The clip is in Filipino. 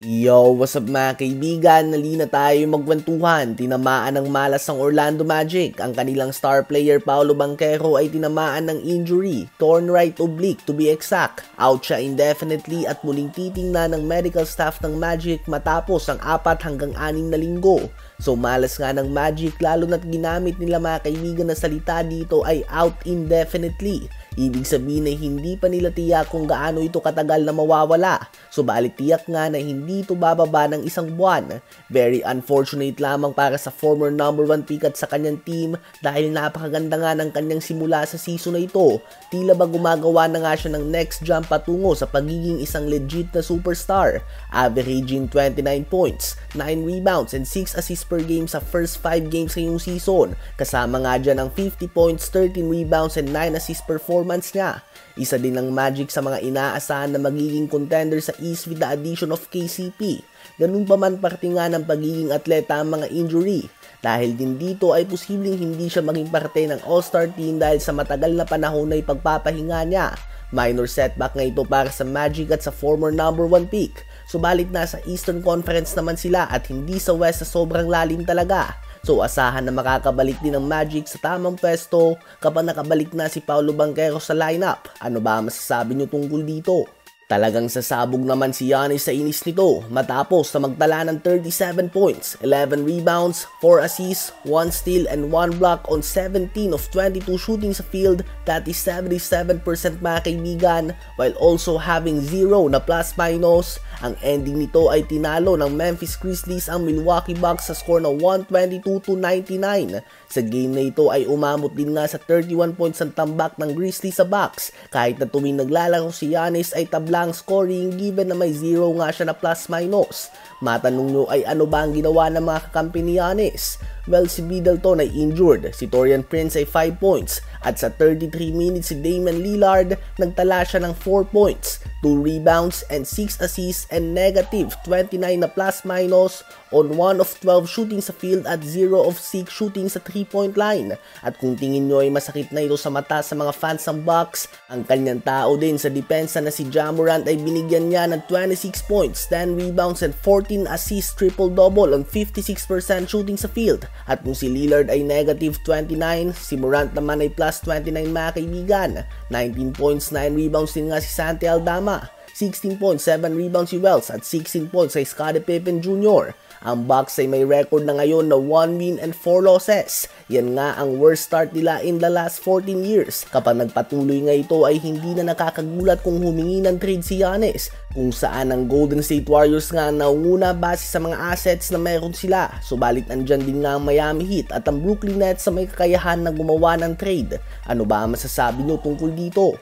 Yo, what's up mga kaibigan? Nalina tayo magkwentuhan. Tinamaan ng malas ng Orlando Magic. Ang kanilang star player Paolo Banchero ay tinamaan ng injury, torn right oblique to be exact. Out siya indefinitely at muling titingnan ng medical staff ng Magic matapos ang 4 hanggang 6 na linggo. So malas nga ng Magic, lalo na't ginamit nila mga kaibigan na salita dito ay out indefinitely. Ibig sabihin ay hindi pa nila tiyak kung gaano ito katagal na mawawala. Subalit tiyak nga na hindi ito bababa ng 1 buwan. Very unfortunate lamang para sa former number 1 pick at sa kanyang team dahil napakaganda nga ng kanyang simula sa season na ito. Tila ba gumagawa na nga siya ng next jump patungo sa pagiging isang legit na superstar. Averaging 29 points, 9 rebounds and 6 assists per game sa first 5 games ngayong season. Kasama nga dyan ang 50 points, 13 rebounds and 9 assists performance niya. Isa din ng Magic sa mga inaasahan na magiging contender sa East with the addition of KCP. Ganun pa man parte nga ng pagiging atleta ang mga injury. Dahil din dito ay posibleng hindi siya maging parte ng All-Star team dahil sa matagal na panahon na ipagpapahinga niya. Minor setback nga ito para sa Magic at sa former number 1 pick. Subalit nasa Eastern Conference naman sila at hindi sa West sa sobrang lalim talaga. So asahan na makakabalik din ng Magic sa tamang pwesto kapag nakabalik na si Paolo Banchero sa lineup. Ano ba masasabi nyo tungkol dito? Talagang sasabog naman si Giannis sa inis nito matapos na magtala ng 37 points, 11 rebounds, 4 assists, 1 steal and 1 block on 17 of 22 shooting sa field, that is 77% mga kaibigan, while also having 0 na plus-minus. Ang ending nito ay tinalo ng Memphis Grizzlies ang Milwaukee Bucks sa score na 122-99. Sa game na ito ay umabot din nga sa 31 points ang tambak ng Grizzlies sa Bucks kahit na tuwing naglalaro si Giannis ay tabla ang scoring given na may 0 nga siya na plus-minus. Matanong nyo ay ano ba ang ginawa ng mga kakampi ni Giannis? Well, si Middleton ay injured, si Taurean Prince ay 5 points, at sa 33 minutes si Damian Lillard nagtala siya ng 4 points, 2 rebounds and 6 assists and negative 29 na plus-minus on 1 of 12 shooting sa field at 0 of 6 shooting sa 3-point line. At kung tingin nyo ay masakit na ito sa mata sa mga fans ng Bucks, ang kanyang tao din sa depensa na si Ja Morant ay binigyan niya ng 26 points, 10 rebounds and 14 assists triple-double on 56% shooting sa field. At kung si Lillard ay negative 29, si Morant naman ay plus 29 mga kaibigan. 19 points, 9 rebounds din nga si Santi Aldama. 16 points, 7 rebounds si Wells at 16 points kay Scottie Pippen Jr. Ang Bucks ay may record na ngayon na 1 win and 4 losses. Yan nga ang worst start nila in the last 14 years. Kapag nagpatuloy nga ito ay hindi na nakakagulat kung humingi ng trade si Giannis, kung saan ang Golden State Warriors nga naunguna base sa mga assets na meron sila. Subalit andyan din nga ang Miami Heat at ang Brooklyn Nets sa may kakayahan na gumawa ng trade. Ano ba ang masasabi nyo tungkol dito?